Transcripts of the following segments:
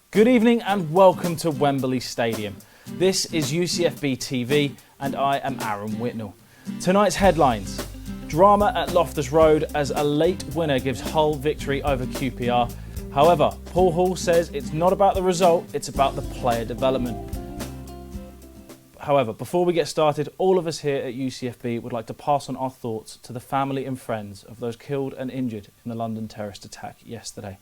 Good evening and welcome to Wembley Stadium. This is UCFB TV and I am Aaron Whitnell. Tonight's headlines: drama at Loftus Road as a late winner gives Hull victory over QPR. However, Paul Hall says it's not about the result, it's about the player development. However, before we get started, all of us here at UCFB would like to pass on our thoughts to the family and friends of those killed and injured in the London terrorist attack yesterday.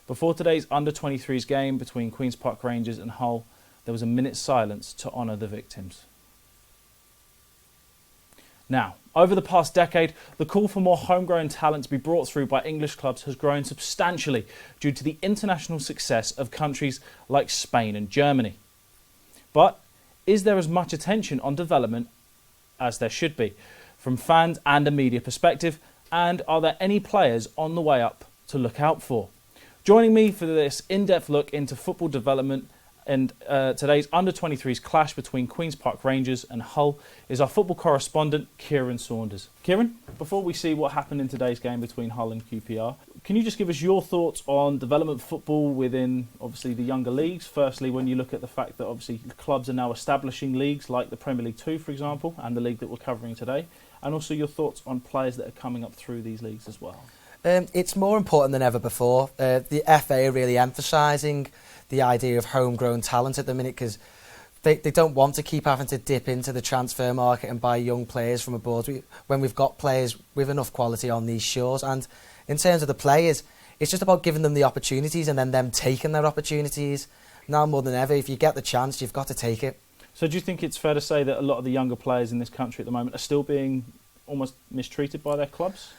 Before today's under-23s game between Queen's Park Rangers and Hull, there was a minute's silence to honour the victims. Now, over the past decade, the call for more homegrown talent to be brought through by English clubs has grown substantially due to the international success of countries like Spain and Germany. But is there as much attention on development as there should be, from fans and a media perspective, and are there any players on the way up to look out for? Joining me for this in-depth look into football development and today's under-23s clash between Queen's Park Rangers and Hull is our football correspondent, Kieran Saunders. Kieran, before we see what happened in today's game between Hull and QPR, can you just give us your thoughts on development football within, obviously, the younger leagues? Firstly, when you look at the fact that, obviously, the clubs are now establishing leagues like the Premier League 2, for example, and the league that we're covering today, and also your thoughts on players that are coming up through these leagues as well. It's more important than ever before. The FA are really emphasising the idea of homegrown talent at the minute because they don't want to keep having to dip into the transfer market and buy young players from abroad when we've got players with enough quality on these shores. And in terms of the players, it's just about giving them the opportunities and then them taking their opportunities. Now more than ever, if you get the chance, you've got to take it. So do you think it's fair to say that a lot of the younger players in this country at the moment are still being almost mistreated by their clubs?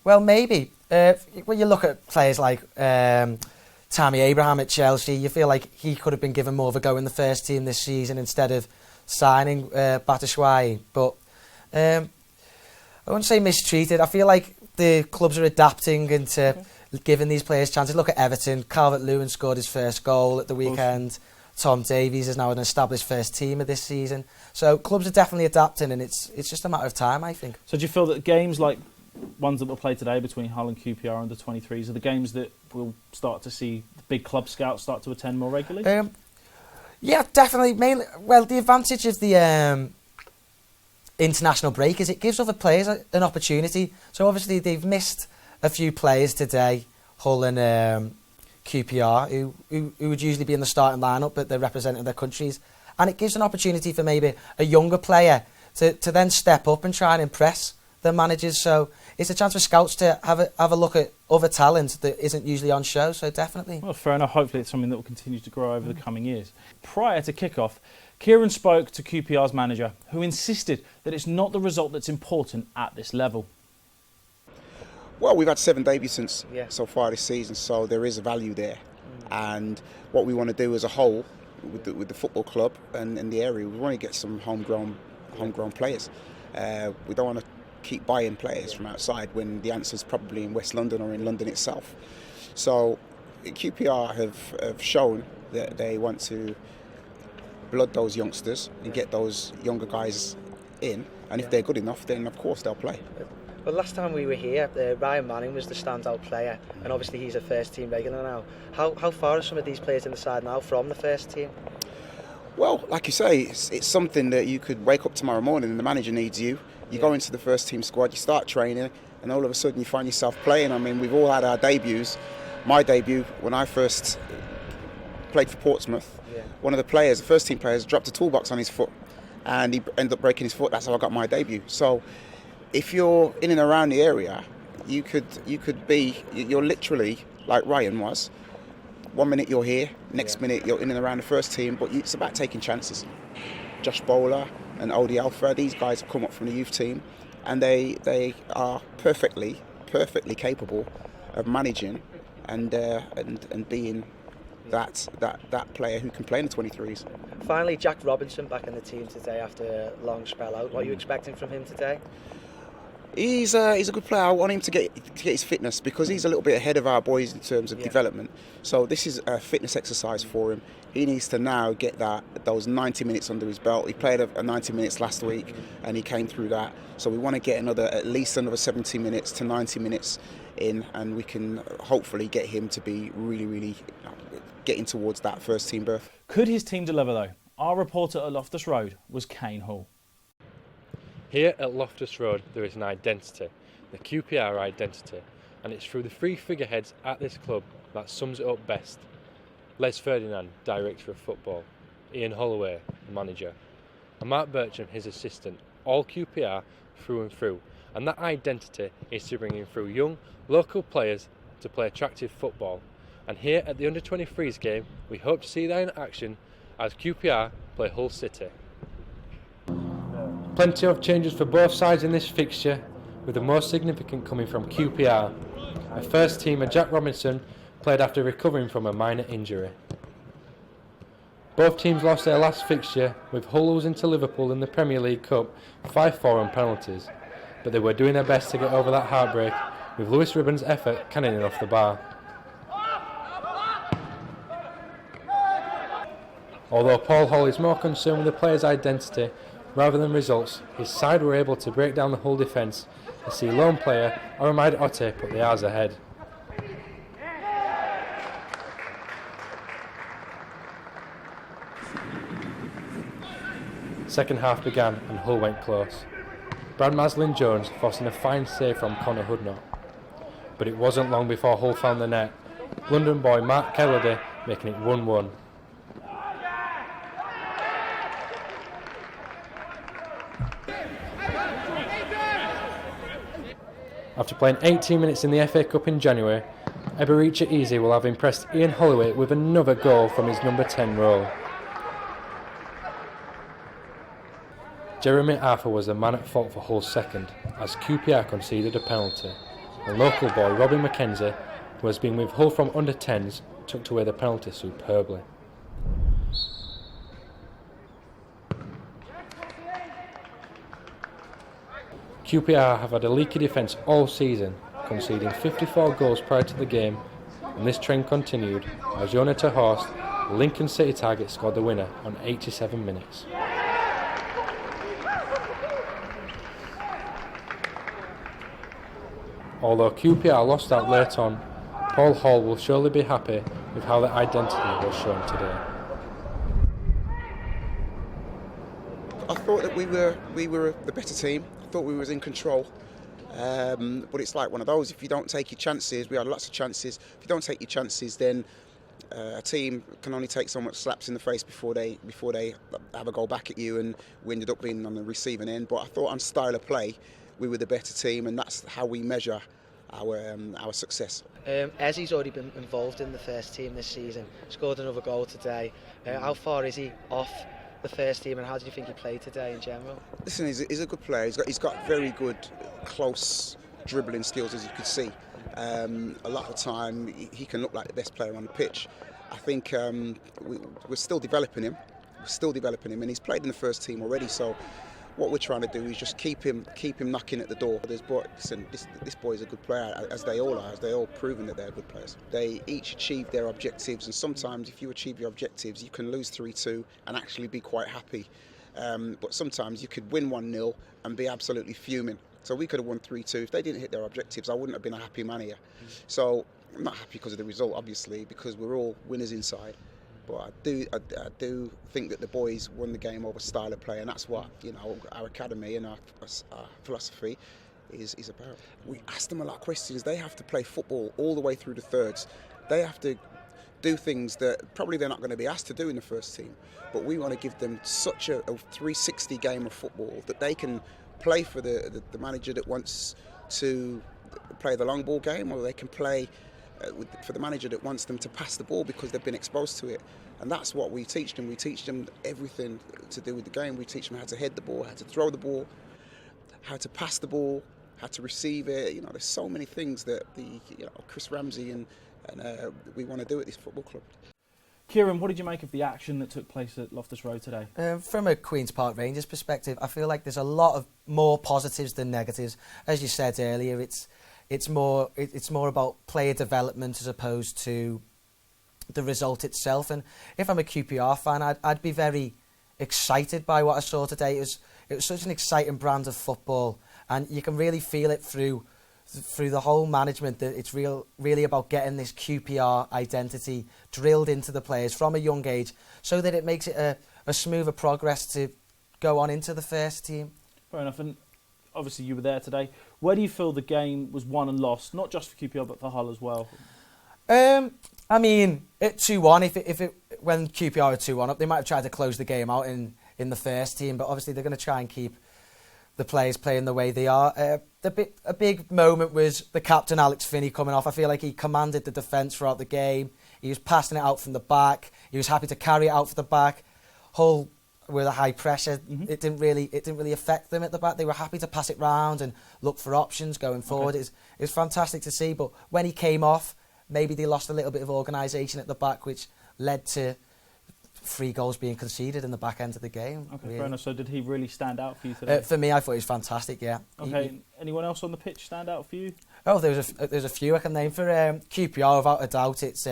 Well, maybe. When you look at players like Tammy Abraham at Chelsea, you feel like he could have been given more of a go in the first team this season instead of signing Batshuayi. But I wouldn't say mistreated. I feel like the clubs are adapting into giving these players chances. Look at Everton. Calvert-Lewin scored his first goal at the weekend. Tom Davies is now an established first teamer this season. So clubs are definitely adapting, and it's just a matter of time, I think. So do you feel that games like ones that were played today between Hull and QPR under 23s are the games that we'll start to see the big club scouts start to attend more regularly? Yeah, definitely. Mainly, well, the advantage of the international break is it gives other players an opportunity. So obviously they've missed a few players today, Hull and QPR, who would usually be in the starting lineup, but they're representing their countries. And it gives an opportunity for maybe a younger player to then step up and try and impress their managers. So it's a chance for scouts to have a look at other talent that isn't usually on show. So definitely. Well, fair enough. Hopefully it's something that will continue to grow over the coming years. Prior to kick-off, Kieran spoke to QPR's manager, who insisted that it's not the result that's important at this level. Well, we've had 7 debuts so far this season, so there is a value there. And what we want to do as a whole with the football club and in the area, we want to get some homegrown players. We don't want to keep buying players from outside when the answer's probably in West London or in London itself. So QPR have shown that they want to blood those youngsters and get those younger guys in, and if they're good enough, then of course they'll play. Well, last time we were here, Ryan Manning was the standout player, and obviously he's a first team regular now. How far are some of these players in the side now from the first team? Well, like you say, it's something that you could wake up tomorrow morning and the manager needs you. You go into the first team squad, you start training, and all of a sudden you find yourself playing. I mean, we've all had our debuts. My debut, when I first played for Portsmouth, one of the players, the first team players, dropped a toolbox on his foot, and he ended up breaking his foot. That's how I got my debut. So if you're in and around the area, you're literally like Ryan was. 1 minute you're here, next minute you're in and around the first team, but it's about taking chances. Josh Bowler and Odie Alpha, these guys have come up from the youth team, and they are perfectly capable of managing and being that player who can play in the 23s. Finally, Jack Robinson back in the team today after a long spell out. What are you expecting from him today? He's a good player. I want him to get his fitness because he's a little bit ahead of our boys in terms of development. So this is a fitness exercise for him. He needs to now get those 90 minutes under his belt. He played a 90 minutes last week and he came through that. So we want to get at least another 70 minutes to 90 minutes in, and we can hopefully get him to be really, really getting towards that first team berth. Could his team deliver though? Our reporter at Loftus Road was Kane Hall. Here at Loftus Road there is an identity, the QPR identity, and it's through the three figureheads at this club that sums it up best. Les Ferdinand, Director of Football, Ian Holloway, the manager, and Mark Bircham, his assistant, all QPR through and through, and that identity is to bring in through young, local players to play attractive football. And here at the Under-23s game, we hope to see that in action as QPR play Hull City. Plenty of changes for both sides in this fixture, with the most significant coming from QPR. A first teamer, Jack Robinson, played after recovering from a minor injury. Both teams lost their last fixture, with Hull losing to Liverpool in the Premier League Cup 5-4 on penalties, but they were doing their best to get over that heartbreak, with Lewis Ribbon's effort cannoning off the bar. Although Paul Hall is more concerned with the player's identity rather than results, his side were able to break down the Hull defence and see lone player Oramide Otte put the R's ahead. Second half began and Hull went close. Brad Maslin-Jones forcing a fine save from Connor Hudnott. But it wasn't long before Hull found the net, London boy Mark Kelledy making it 1-1. After playing 18 minutes in the FA Cup in January, Eberechi Eze will have impressed Ian Holloway with another goal from his number 10 role. Jeremy Arthur was the man at fault for Hull's second, as QPR conceded a penalty. And local boy Robin McKenzie, who has been with Hull from under-10s, tucked away the penalty superbly. QPR have had a leaky defence all season, conceding 54 goals prior to the game, and this trend continued as Jonathan Horst, the Lincoln City target, scored the winner on 87 minutes. Although QPR lost out late on, Paul Hall will surely be happy with how their identity was shown today. I thought that we were the better team. I thought we was in control. But it's like one of those, if you don't take your chances, we had lots of chances. If you don't take your chances, then a team can only take so much slaps in the face before they have a goal back at you, and we ended up being on the receiving end. But I thought on style of play, we were the better team, and that's how we measure our success. Eze's already been involved in the first team this season, scored another goal today. How far is he off the first team, and how do you think he played today in general? Listen, he's a good player. He's got very good close dribbling skills, as you could see. A lot of the time he can look like the best player on the pitch. I think we're still developing him. And he's played in the first team already. So what we're trying to do is just keep him knocking at the door. Listen, this boy is a good player, as they all are, as they all proven that they're good players. They each achieve their objectives, and sometimes if you achieve your objectives, you can lose 3-2 and actually be quite happy. But sometimes you could win 1-0 and be absolutely fuming. So we could have won 3-2. If they didn't hit their objectives, I wouldn't have been a happy man here. So I'm not happy because of the result, obviously, because we're all winners inside. But I do think that the boys won the game over style of play, and that's what our academy and our philosophy is about. We ask them a lot of questions. They have to play football all the way through the thirds. They have to do things that probably they're not going to be asked to do in the first team. But we want to give them such a 360 game of football that they can play for the manager that wants to play the long ball game, or they can play for the manager that wants them to pass the ball because they've been exposed to it. And that's what we teach them. We teach them everything to do with the game. We teach them how to head the ball, how to throw the ball, how to pass the ball, how to receive it. There's so many things that Chris Ramsey and we want to do at this football club. Kieran, what did you make of the action that took place at Loftus Road today? From a Queen's Park Rangers perspective, I feel like there's a lot of more positives than negatives. As you said earlier, it's more about player development as opposed to the result itself. And if I'm a QPR fan, I'd be very excited by what I saw today. It was such an exciting brand of football, and you can really feel it through through the whole management that it's really about getting this QPR identity drilled into the players from a young age so that it makes it a smoother progress to go on into the first team. Fair enough. And obviously you were there today. Where do you feel the game was won and lost, not just for QPR but for Hull as well? I mean, at 2-1, when QPR were 2-1 up, they might have tried to close the game out in the first team, but obviously they're going to try and keep the players playing the way they are. A big moment was the captain, Alex Finney, coming off. I feel like he commanded the defence throughout the game. He was passing it out from the back. He was happy to carry it out for the back. Hull with a high pressure, it didn't really affect them at the back. They were happy to pass it round and look for options going forward. It was fantastic to see. But when he came off, maybe they lost a little bit of organisation at the back, which led to 3 goals being conceded in the back end of the game. Okay, really. fair enough. So did he really stand out for you today? For me, I thought he was fantastic, yeah. Okay, anyone else on the pitch stand out for you? Oh, there's a few I can name. For QPR, without a doubt, it's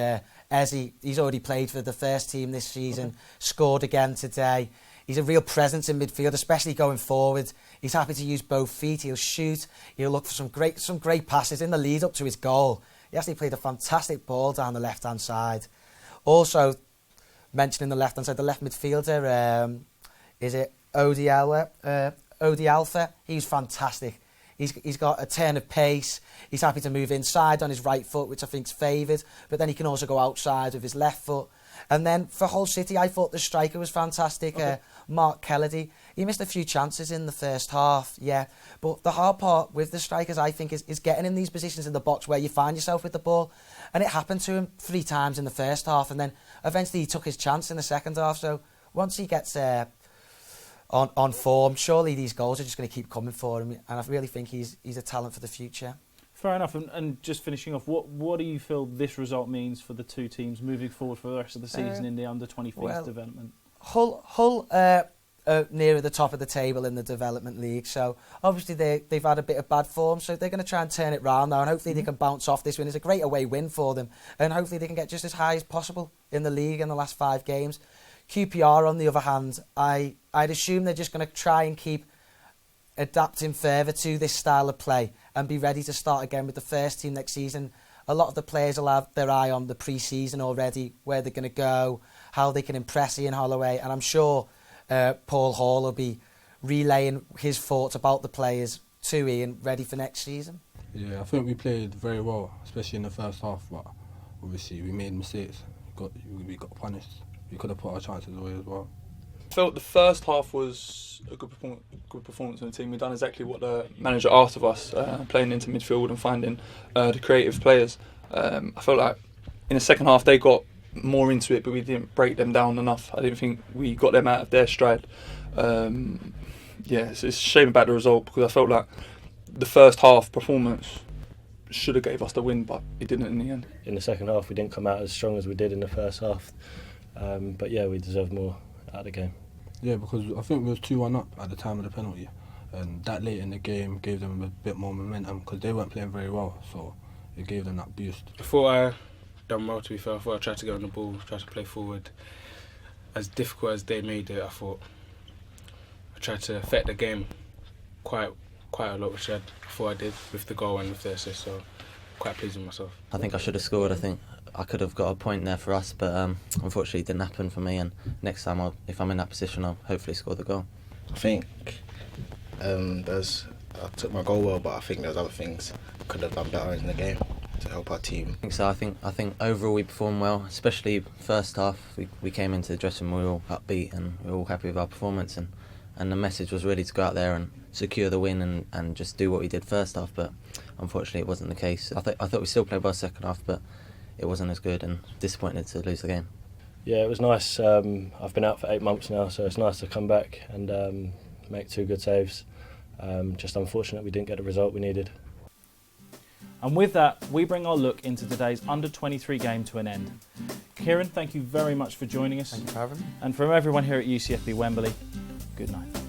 Eze. He's already played for the first team this season, scored again today. He's a real presence in midfield, especially going forward. He's happy to use both feet. He'll shoot. He'll look for some great passes in the lead up to his goal. He actually played a fantastic ball down the left-hand side. Also, mentioning the left-hand side, the left midfielder, is it Odi Alpha? He's fantastic. He's got a turn of pace. He's happy to move inside on his right foot, which I think's favoured. But then he can also go outside with his left foot. And then for Hull City, I thought the striker was fantastic. Mark Kennedy. He missed a few chances in the first half, yeah. But the hard part with the strikers, I think, is getting in these positions in the box where you find yourself with the ball. And it happened to him 3 times in the first half. And then eventually he took his chance in the second half. So once he gets on form, surely these goals are just going to keep coming for him. And I really think he's a talent for the future. Fair enough. And just finishing off, what do you feel this result means for the two teams moving forward for the rest of the season in the under-23s development? Hull nearer the top of the table in the development league, so obviously they've had a bit of bad form, so they're going to try and turn it round now, and hopefully they can bounce off this win. It's a great away win for them, and hopefully they can get just as high as possible in the league in the last 5 games. QPR, on the other hand, I'd assume they're just going to try and keep adapting further to this style of play and be ready to start again with the first team next season. A lot of the players will have their eye on the pre-season already, where they're going to go, how they can impress Ian Holloway, and I'm sure Paul Hall will be relaying his thoughts about the players to Ian, ready for next season. Yeah, I think we played very well, especially in the first half, but obviously we made mistakes. We got punished. We could have put our chances away as well. I felt the first half was a good performance from the team. We've done exactly what the manager asked of us, playing into midfield and finding the creative players. I felt like in the second half they got more into it, but we didn't break them down enough. I didn't think we got them out of their stride. It's a shame about the result, because I felt like the first half performance should have gave us the win, but it didn't in the end. In the second half we didn't come out as strong as we did in the first half, but yeah, we deserved more out of the game. Yeah, because I think we was 2-1 up at the time of the penalty, and that late in the game gave them a bit more momentum, because they weren't playing very well, so it gave them that boost. Before I done well, to be fair, I thought I tried to get on the ball, try to play forward. As difficult as they made it, I thought I tried to affect the game quite a lot, which I thought I did with the goal and with the assist, so quite pleased with myself. I think I should have scored. I think I could have got a point there for us, but unfortunately it didn't happen for me, and next time if I'm in that position, I'll hopefully score the goal. I think I took my goal well, but I think there's other things I could have done better in the game to help our team. I think so. I think overall we performed well, especially first half. We came into the dressing room, we were all upbeat and we were all happy with our performance, and the message was really to go out there and secure the win and just do what we did first half, but unfortunately it wasn't the case. I thought we still played well second half, but it wasn't as good, and disappointed to lose the game. Yeah, it was nice. I've been out for 8 months now, so it's nice to come back and make 2 good saves. Just unfortunate we didn't get the result we needed. And with that, we bring our look into today's under-23 game to an end. Kieran, thank you very much for joining us. Thank you for having me. And from everyone here at UCFB Wembley, good night.